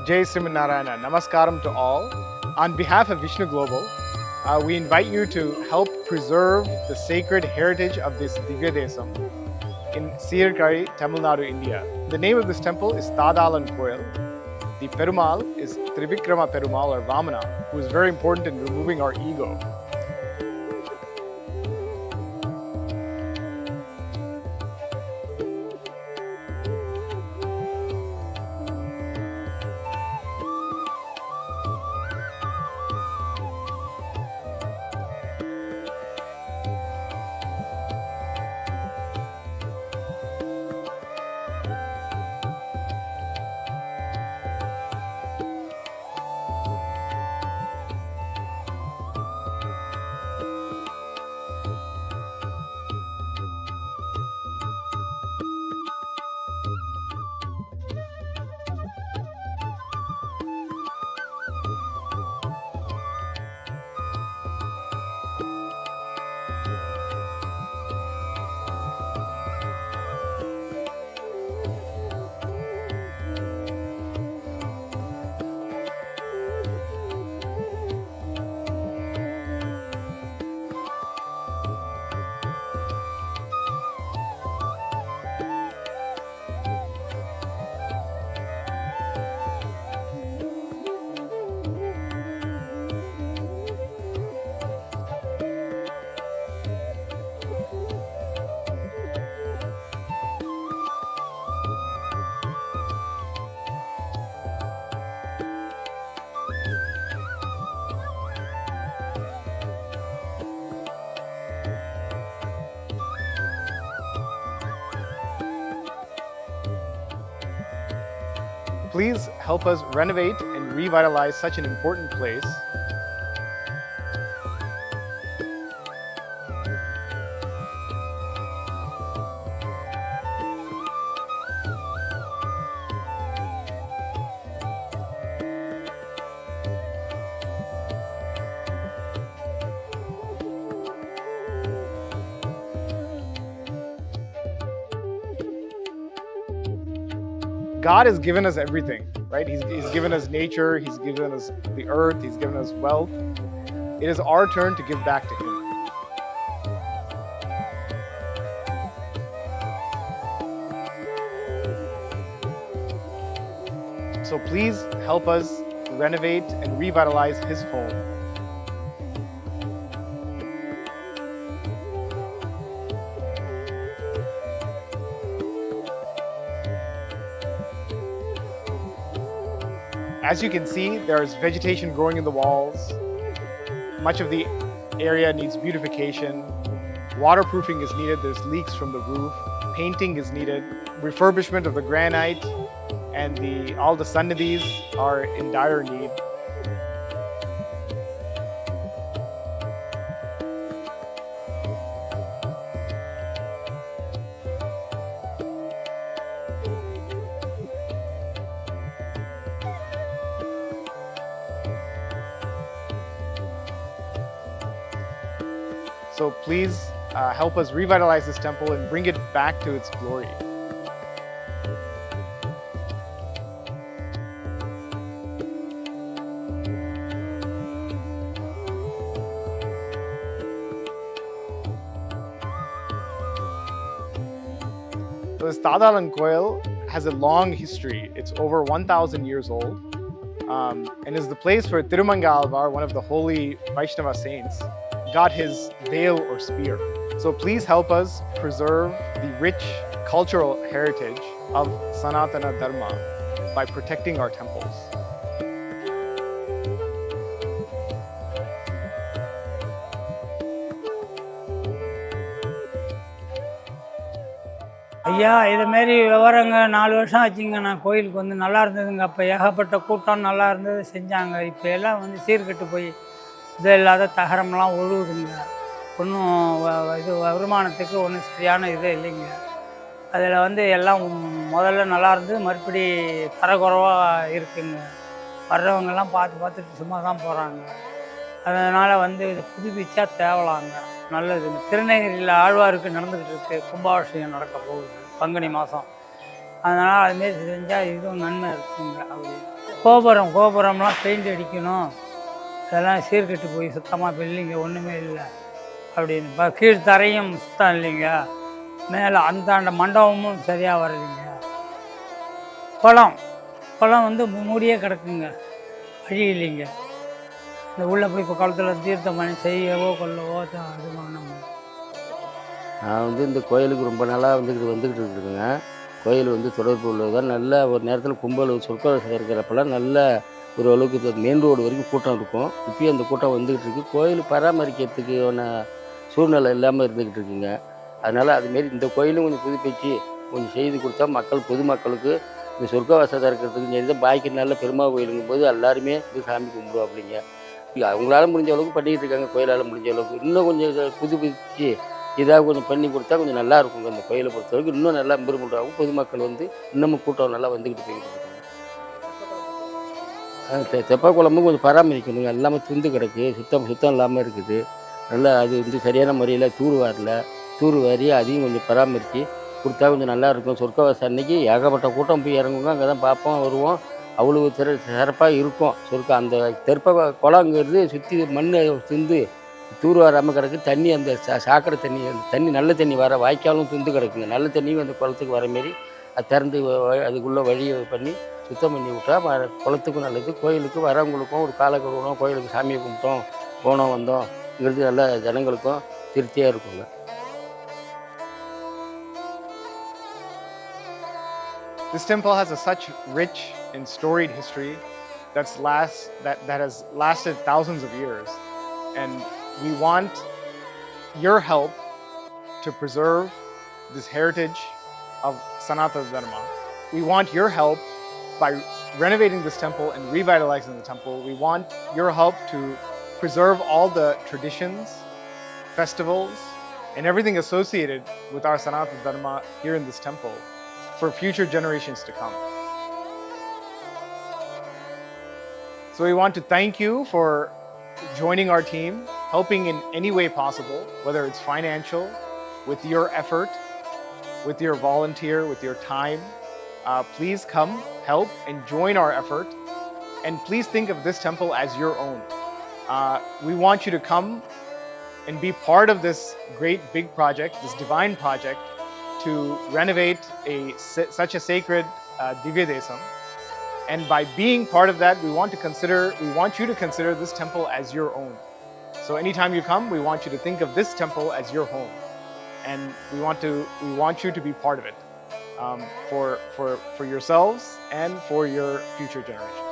Jai Śrīman Nārāyaṇa. Namaskaram to all. On behalf of Vishnu Global, we invite you to help preserve the sacred heritage of this DivyaDesam in Śrīkāzhi, Tamil Nadu, India. The name of this temple is Tādālan Koil. The Perumal is Trivikrama Perumal or Vamana, who is very important in removing our ego. Please help us renovate and revitalize such an important place. God has given us everything, right? He's given us nature, He's given us the earth, He's given us wealth. It is our turn to give back to Him. So please help us renovate and revitalize His home. As you can see, there's vegetation growing in the walls. Much of the area needs beautification. Waterproofing is needed. There's leaks from the roof. Painting is needed. Refurbishment of the granite and all the sannidhis are in dire need. So please help us revitalize this temple and bring it back to its glory. So this Tādālan Koil has a long history. It's over 1,000 years old and is the place where Āḻvārs, one of the holy Vaishnava saints, got his veil or spear. So please help us preserve the rich cultural heritage of Sanatana Dharma by protecting our temples. ஐயா இதுமாரி விவரங்க 4 வருஷம் ஆச்சுங்க. நான் கோயிலுக்கு வந்து நல்லா இருந்ததுங்க. அப்போ ஏகப்பட்ட கூட்டம் நல்லா இருந்தது செஞ்சாங்க. இப்போ எல்லாம் வந்து சீர்கெட்டு போய் இது இல்லாத தகரம்லாம் ஒழுகுதுங்க. ஒன்றும் இது வருமானத்துக்கு ஒன்றும் சரியான இது இல்லைங்க. அதில் வந்து எல்லாம் முதல்ல நல்லா இருந்தது, மறுபடி தரக்குறைவாக இருக்குங்க. வர்றவங்கெல்லாம் பார்த்துட்டு சும்மா தான் போகிறாங்க. அதனால் வந்து இது புதுப்பிச்சா தேவலாங்க, நல்லதுங்க. திருநெல்வேலியில் ஆழ்வாருக்கு நடந்துக்கிட்டு இருக்குது, கும்பாபிஷேகம் நடக்க போகுது பங்குனி மாதம். அதனால் அதுமாரி செஞ்சால் இதுவும் நன்மை இருக்குங்க. அப்படி கோபுரம்லாம் பெயிண்ட் அடிக்கணும், அதெல்லாம் சீர்கெட்டு போய் சுத்தமாக இல்லைங்க, ஒன்றுமே இல்லை அப்படின்னு. இப்போ கீழ்த்தரையும் சுத்தம் இல்லைங்க, மேலே அந்தாண்ட மண்டபமும் சரியாக வரலைங்க. குளம் வந்து மூடியே கிடக்குங்க, வழி இல்லைங்க. இந்த உள்ளே போய் இப்போ குளத்தில் தீர்த்தம் பண்ணி செய்யவோ கொள்ளவோ அது பண்ணணும். நான் வந்து இந்த கோயிலுக்கு ரொம்ப நாளாக வந்துக்கிட்டு இருக்குங்க. கோயில் வந்து தொடர்பு உள்ளதுதான். நல்ல ஒரு நேரத்தில் கும்பல் சொற்கவசம் இருக்கிறப்பெல்லாம் நல்ல ஒரு அளவுக்கு மெயின் ரோடு வரைக்கும் கூட்டம் இருக்கும். இப்போயும் அந்த கூட்டம் வந்துக்கிட்டு இருக்குது. கோயில் பராமரிக்கிறதுக்கான சூழ்நிலை இல்லாமல் இருந்துக்கிட்டு இருக்குங்க. அதனால் அதுமாரி இந்த கோயிலும் கொஞ்சம் புதுப்பிச்சு கொஞ்சம் செய்து கொடுத்தா பொதுமக்களுக்கு இந்த சொர்க்கவாசத்தை இருக்கிறதுக்கு சரி தான். பாக்கி நாளில் பெருமாள் கோயிலுங்கும் போது எல்லாருமே இது சாமி கும்பிடுவோம் அப்படிங்க. அவங்களால முடிஞ்ச அளவுக்கு பண்ணிக்கிட்டு இருக்காங்க. கோயிலால் முடிஞ்ச அளவுக்கு இன்னும் கொஞ்சம் புதுப்பிச்சு இதாக கொஞ்சம் பண்ணி கொடுத்தா கொஞ்சம் நல்லா இருக்குங்க. அந்த கோயிலை பொறுத்த வரைக்கும் இன்னும் நல்லா இம்ப்ரூவ்மெண்ட் ஆகும். பொதுமக்கள் வந்து இன்னமும் கூட்டம் நல்லா வந்துக்கிட்டு போய்கிட்டு இருக்காங்க. தெப்ப குளமும் கொஞ்சம் பராமரிக்கணுங்க. எல்லாமே துந்து கிடக்கு, சுத்தம் இல்லாமல் இருக்குது. நல்லா அது வந்து சரியான முறையில் தூர்வாரி அதையும் கொஞ்சம் பராமரித்து கொடுத்தா கொஞ்சம் நல்லா இருக்கும். சொர்க்கவாசம் அன்னைக்கு ஏகப்பட்ட கூட்டம் போய் இறங்குங்க. அங்கே தான் பார்ப்போம், வருவோம். அவ்வளோ சிறப்பாக இருக்கும் சொர்க்கம். அந்த தெப்ப குளங்கிறது சுற்றி மண் சிந்து தூர்வாராமல் கிடக்கு. தண்ணி அந்த சாக்கடை தண்ணி, அந்த தண்ணி நல்ல தண்ணி வர வாய்க்காலும் துந்து கிடக்குங்க. நல்ல தண்ணியும் அந்த குளத்துக்கு வர மாரி அது திறந்து அதுக்குள்ளே வழியை பண்ணி சுத்தம் பண்ணி விட்டா குளத்துக்கும் நல்லது, கோயிலுக்கு வரவங்களுக்கும் ஒரு காலை கழுவணும், கோயிலுக்கு சாமியை கும்பிட்டோம் போனோம் வந்தோம்ங்கிறது நல்ல ஜனங்களுக்கும் திருப்தியாக இருக்குங்க. This temple has such rich and storied history that has lasted thousands of years, and we want your help to preserve this heritage of Sanatana Dharma. We want your help by renovating this temple and revitalizing the temple. We want your help to preserve all the traditions, festivals, and everything associated with our Sanatana Dharma here in this temple for future generations to come. So we want to thank you for joining our team, helping in any way possible, whether it's financial, with your effort, with your volunteer, with your time. Please come, help, and join our effort. And please think of this temple as your own. We want you to come and be part of this great big project, this divine project, to renovate such a sacred DivyaDesam. And by being part of that, we want you to consider this temple as your own. So anytime you come, we want you to think of this temple as your home. And we want you to be part of it, for yourselves and for your future generations.